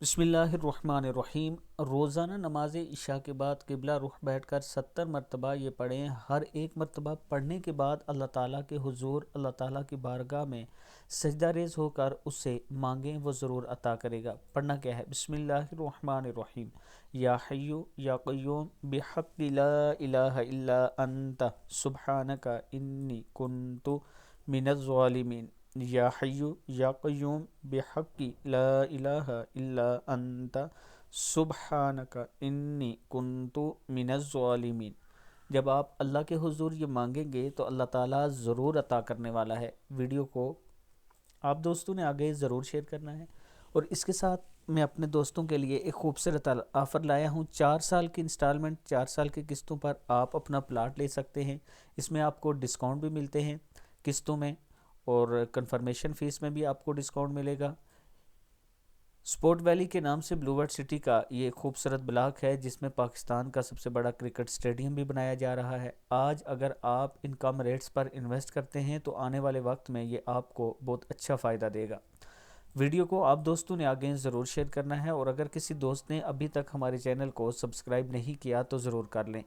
بسم اللہ الرحمن الرحیم۔ روزانہ نماز عشاء کے بعد قبلہ رخ بیٹھ کر 70 مرتبہ یہ پڑھیں۔ ہر ایک مرتبہ پڑھنے کے بعد اللہ تعالیٰ کے حضور، اللہ تعالیٰ کی بارگاہ میں سجدہ ریز ہو کر اس سے مانگیں، وہ ضرور عطا کرے گا۔ پڑھنا کیا ہے؟ بسم اللہ الرحمن الرحیم۔ یا حیو یا قیوم بحق لا الہ الا انت سبحانک انی کنت من الظالمین۔ یا حیو یا قیوم بحق لا الہ الا انت سبحانک انی کنت من الظالمین۔ جب آپ اللہ کے حضور یہ مانگیں گے تو اللہ تعالیٰ ضرور عطا کرنے والا ہے۔ ویڈیو کو آپ دوستوں نے آگے ضرور شیئر کرنا ہے، اور اس کے ساتھ میں اپنے دوستوں کے لیے ایک خوبصورت آفر لایا ہوں۔ 4 سال کی انسٹالمنٹ، 4 سال کی قسطوں پر آپ اپنا پلاٹ لے سکتے ہیں۔ اس میں آپ کو ڈسکاؤنٹ بھی ملتے ہیں قسطوں میں، اور کنفرمیشن فیس میں بھی آپ کو ڈسکاؤنٹ ملے گا۔ سپورٹ ویلی کے نام سے بلو ورڈ سٹی کا یہ خوبصورت بلاک ہے، جس میں پاکستان کا سب سے بڑا کرکٹ سٹیڈیم بھی بنایا جا رہا ہے۔ آج اگر آپ ان کم ریٹس پر انویسٹ کرتے ہیں تو آنے والے وقت میں یہ آپ کو بہت اچھا فائدہ دے گا۔ ویڈیو کو آپ دوستوں نے آگے ضرور شیئر کرنا ہے، اور اگر کسی دوست نے ابھی تک ہمارے چینل کو سبسکرائب نہیں کیا تو ضرور کر لیں۔